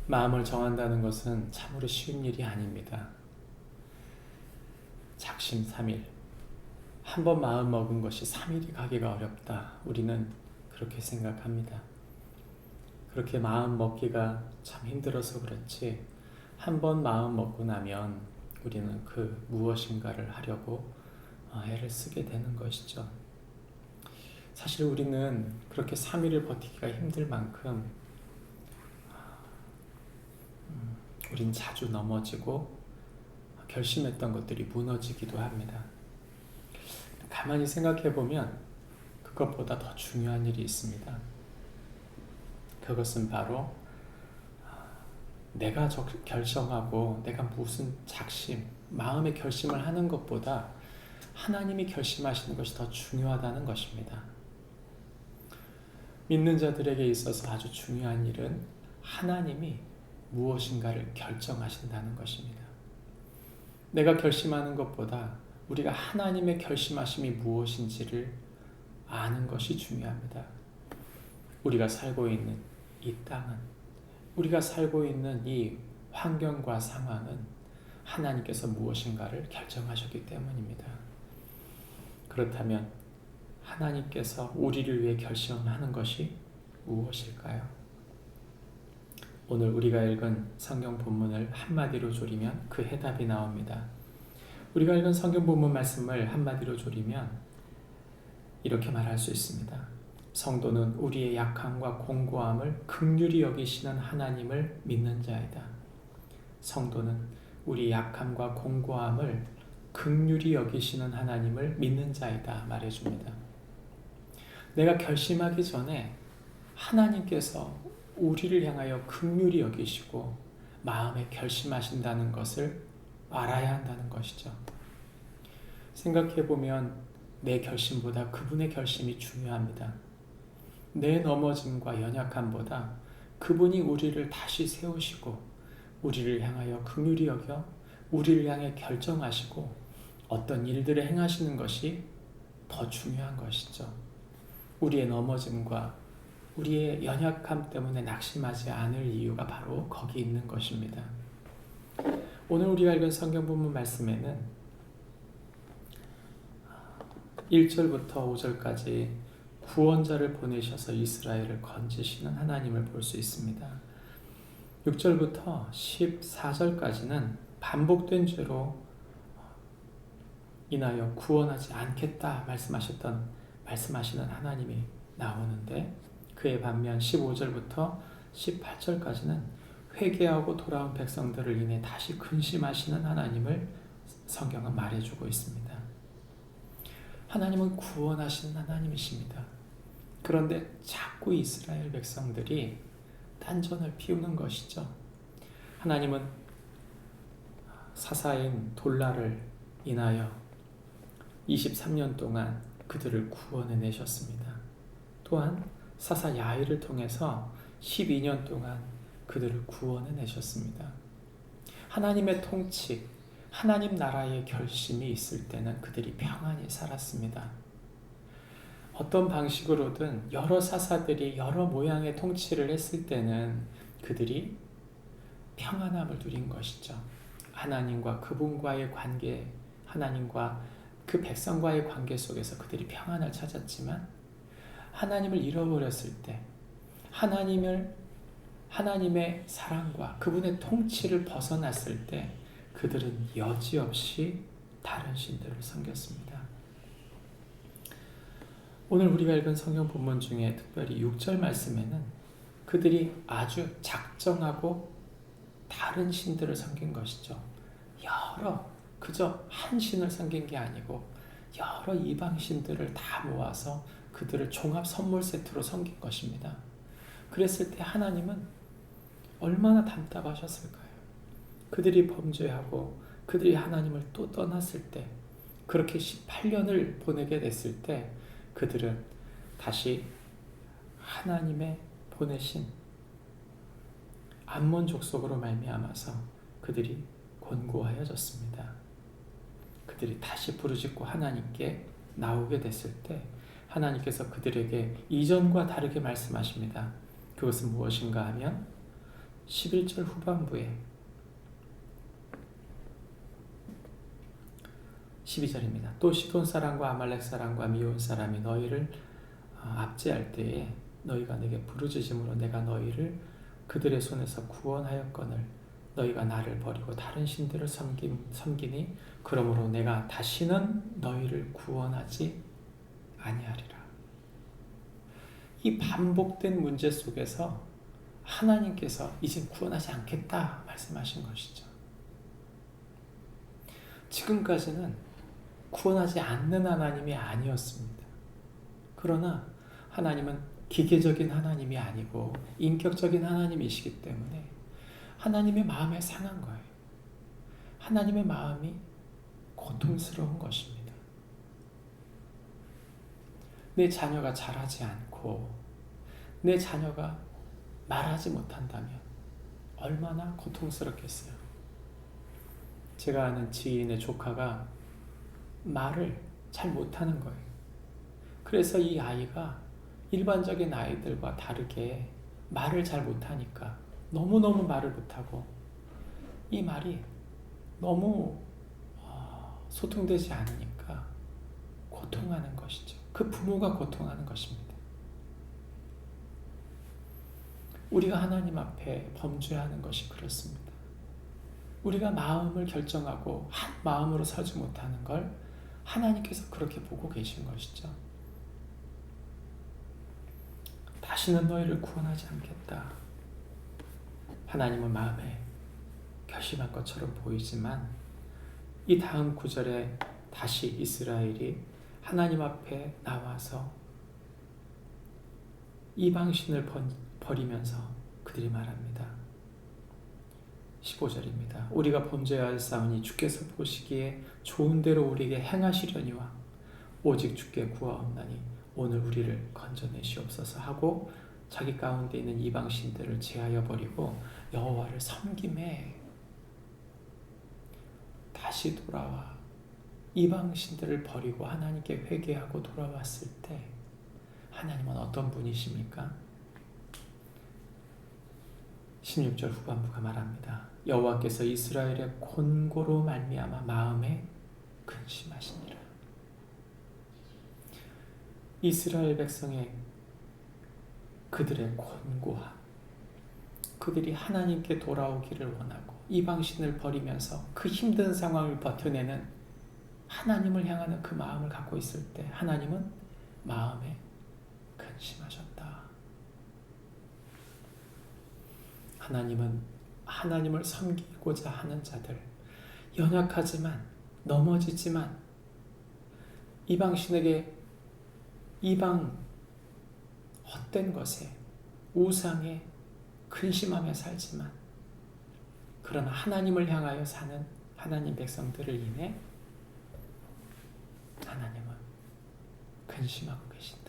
마음을 정한다는 것은 참으로 쉬운 일이 아닙니다. 작심삼일. 한 번 마음 먹은 것이 3일이 가기가 어렵다. 우리는 그렇게 생각합니다. 그렇게 마음 먹기가 참 힘들어서 그렇지, 한 번 마음 먹고 나면 우리는 그 무엇인가를 하려고 애를 쓰게 되는 것이죠. 사실 우리는 그렇게 3일을 버티기가 힘들 만큼 우린 자주 넘어지고 결심했던 것들이 무너지기도 합니다. 가만히 생각해 보면 그것보다 더 중요한 일이 있습니다. 그것은 바로 내가 결정하고 내가 무슨 마음의 결심을 하는 것보다 하나님이 결심하시는 것이 더 중요하다는 것입니다. 믿는 자들에게 있어서 아주 중요한 일은 하나님이 무엇인가를 결정하신다는 것입니다. 내가 결심하는 것보다 우리가 하나님의 결심하심이 무엇인지를 아는 것이 중요합니다. 우리가 살고 있는 이 땅은, 우리가 살고 있는 이 환경과 상황은 하나님께서 무엇인가를 결정하셨기 때문입니다. 그렇다면 하나님께서 우리를 위해 결정하는 것이 무엇일까요? 오늘 우리가 읽은 성경 본문을 한마디로 조리면 그 해답이 나옵니다. 우리가 읽은 성경 본문 말씀을 한마디로 조리면 이렇게 말할 수 있습니다. 성도는 우리의 약함과 공고함을 긍휼히 여기시는 하나님을 믿는 자이다. 성도는 우리의 약함과 공고함을 긍휼히 여기시는 하나님을 믿는 자이다 말해줍니다. 내가 결심하기 전에 하나님께서 우리를 향하여 긍휼히 여기시고 마음에 결심하신다는 것을 알아야 한다는 것이죠. 생각해보면 내 결심보다 그분의 결심이 중요합니다. 내 넘어짐과 연약함보다 그분이 우리를 다시 세우시고 우리를 향하여 긍휼히 여겨 우리를 향해 결정하시고 어떤 일들을 행하시는 것이 더 중요한 것이죠. 우리의 넘어짐과 우리의 연약함 때문에 낙심하지 않을 이유가 바로 거기 있는 것입니다. 오늘 우리가 읽은 성경 본문 말씀에는 1절부터 5절까지 구원자를 보내셔서 이스라엘을 건지시는 하나님을 볼 수 있습니다. 6절부터 14절까지는 반복된 죄로 인하여 구원하지 않겠다 말씀하시는 하나님이 나오는데, 그에 반면 15절부터 18절까지는 회개하고 돌아온 백성들을 인해 다시 근심하시는 하나님을 성경은 말해주고 있습니다. 하나님은 구원하시는 하나님이십니다. 그런데 자꾸 이스라엘 백성들이 딴전을 피우는 것이죠. 하나님은 사사인 돌라를 인하여 23년 동안 그들을 구원해내셨습니다. 또한 사사 야일을 통해서 12년 동안 그들을 구원해내셨습니다. 하나님의 통치, 하나님 나라의 결심이 있을 때는 그들이 평안히 살았습니다. 어떤 방식으로든 여러 사사들이 여러 모양의 통치를 했을 때는 그들이 평안함을 누린 것이죠. 하나님과 그분과의 관계, 하나님과 그 백성과의 관계 속에서 그들이 평안을 찾았지만 하나님을 잃어버렸을 때, 하나님의 사랑과 그분의 통치를 벗어났을 때 그들은 여지없이 다른 신들을 섬겼습니다. 오늘 우리가 읽은 성경 본문 중에 특별히 6절 말씀에는 그들이 아주 작정하고 다른 신들을 섬긴 것이죠. 그저 한 신을 섬긴 게 아니고 여러 이방 신들을 다 모아서 그들을 종합 선물 세트로 섬긴 것입니다. 그랬을 때 하나님은 얼마나 답답하셨을까요? 그들이 범죄하고 그들이 하나님을 또 떠났을 때, 그렇게 18년을 보내게 됐을 때 그들은 다시 하나님의 보내신 암몬 족속으로 말미암아서 그들이 곤고하여졌습니다. 그들이 다시 부르짖고 하나님께 나오게 됐을 때 하나님께서 그들에게 이전과 다르게 말씀하십니다. 그것은 무엇인가 하면 11절 후반부에 12절입니다. 또 시돈 사람과 아말렉 사람과 미온 사람이 너희를 압제할 때에 너희가 내게 부르짖음으로 내가 너희를 그들의 손에서 구원하였거늘 너희가 나를 버리고 다른 신들을 섬기니 그러므로 내가 다시는 너희를 구원하지 아니하리라. 이 반복된 문제 속에서 하나님께서 이제 구원하지 않겠다 말씀하신 것이죠. 지금까지는 구원하지 않는 하나님이 아니었습니다. 그러나 하나님은 기계적인 하나님이 아니고 인격적인 하나님이시기 때문에 하나님의 마음에 상한 거예요. 하나님의 마음이 고통스러운 것입니다. 내 자녀가 잘하지 않고 내 자녀가 말하지 못한다면 얼마나 고통스럽겠어요. 제가 아는 지인의 조카가 말을 잘 못하는 거예요. 그래서 이 아이가 일반적인 아이들과 다르게 말을 잘 못하니까 너무너무 말을 못하고 이 말이 너무 소통되지 않으니까 고통하는 것이죠. 그 부모가 고통하는 것입니다. 우리가 하나님 앞에 범죄하는 것이 그렇습니다. 우리가 마음을 결정하고 한 마음으로 서지 못하는 걸 하나님께서 그렇게 보고 계신 것이죠. 다시는 너희를 구원하지 않겠다. 하나님은 마음에 결심한 것처럼 보이지만 이 다음 구절에 다시 이스라엘이 하나님 앞에 나와서 이방신을 버리면서 그들이 말합니다. 15절입니다. 우리가 범죄하였사오니 주께서 보시기에 좋은 대로 우리에게 행하시려니와 오직 주께 구하옵나니 오늘 우리를 건져내시옵소서 하고 자기 가운데 있는 이방신들을 제하여 버리고 여호와를 섬김에 다시 돌아와 이방신들을 버리고 하나님께 회개하고 돌아왔을 때 하나님은 어떤 분이십니까? 16절 후반부가 말합니다. 여호와께서 이스라엘의 곤고로 말미암아 마음에 근심하시니라. 이스라엘 백성의 그들의 곤고함, 그들이 하나님께 돌아오기를 원하고 이방신을 버리면서 그 힘든 상황을 버텨내는 하나님을 향하는 그 마음을 갖고 있을 때 하나님은 마음에 근심하셨다. 하나님은 하나님을 섬기고자 하는 자들, 연약하지만 넘어지지만 이방신에게 이방 헛된 것에 우상에 근심하며 살지만 그러나 하나님을 향하여 사는 하나님 백성들을 인해 하나님은 근심하고 계신다.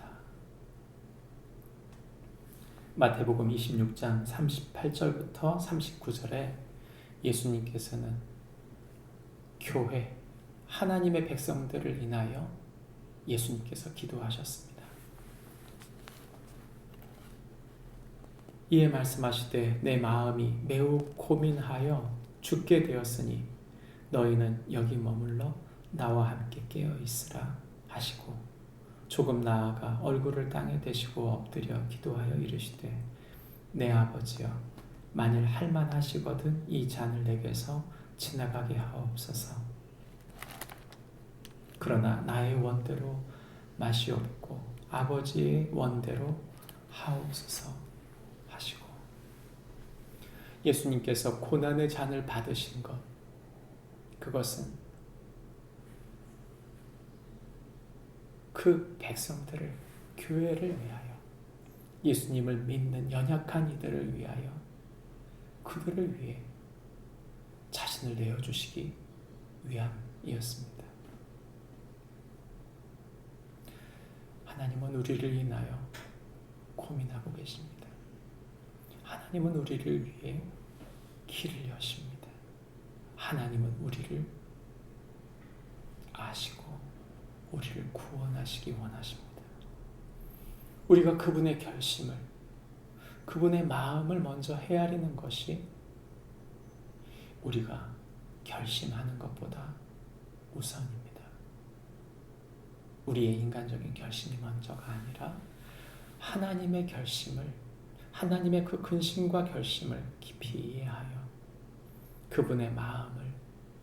마태복음 26장 38절부터 39절에 예수님께서는 교회, 하나님의 백성들을 인하여 예수님께서 기도하셨습니다. 이에 말씀하시되 내 마음이 매우 고민하여 죽게 되었으니 너희는 여기 머물러 나와 함께 깨어 있으라 하시고 조금 나아가 얼굴을 땅에 대시고 엎드려 기도하여 이르시되 내 아버지여 만일 할만하시거든 이 잔을 내게서 지나가게 하옵소서. 그러나 나의 원대로 마시옵고 아버지의 원대로 하옵소서 하시고 예수님께서 고난의 잔을 받으신 것, 그것은 그 백성들을, 교회를 위하여, 예수님을 믿는 연약한 이들을 위하여, 그들을 위해 자신을 내어주시기 위함이었습니다. 하나님은 우리를 인하여 고민하고 계십니다. 하나님은 우리를 위해 길을 여십니다. 하나님은 우리를 아시고 우리를 구원하시기 원하십니다. 우리가 그분의 결심을, 그분의 마음을 먼저 헤아리는 것이 우리가 결심하는 것보다 우선입니다. 우리의 인간적인 결심이 먼저가 아니라 하나님의 결심을, 하나님의 그 근심과 결심을 깊이 이해하여 그분의 마음을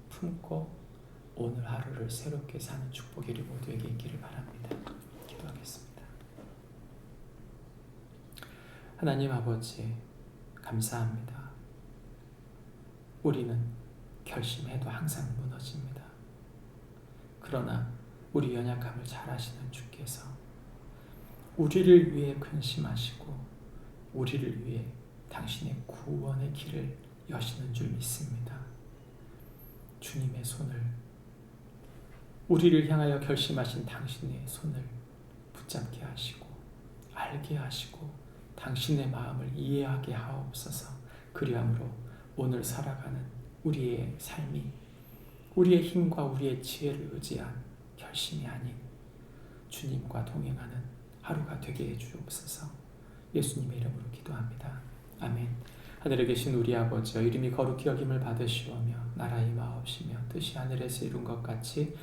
품고 오늘 하루를 새롭게 사는 축복이 우리 모두에게 있기를 바랍니다. 기도하겠습니다. 하나님 아버지, 감사합니다. 우리는 결심해도 항상 무너집니다. 그러나 우리 연약함을 잘 아시는 주께서 우리를 위해 근심하시고 우리를 위해 당신의 구원의 길을 여시는 줄 믿습니다. 주님의 손을, 우리를 향하여 결심하신 당신의 손을 붙잡게 하시고 알게 하시고 당신의 마음을 이해하게 하옵소서. 그리함으로 오늘 살아가는 우리의 삶이 우리의 힘과 우리의 지혜를 의지한 결심이 아닌 주님과 동행하는 하루가 되게 해주옵소서. 예수님의 이름으로 기도합니다. 아멘. 하늘에 계신 우리 아버지여, 이름이 거룩히 여김을 받으시오며 나라의 임하옵시며 뜻이 하늘에서 이룬 것 같이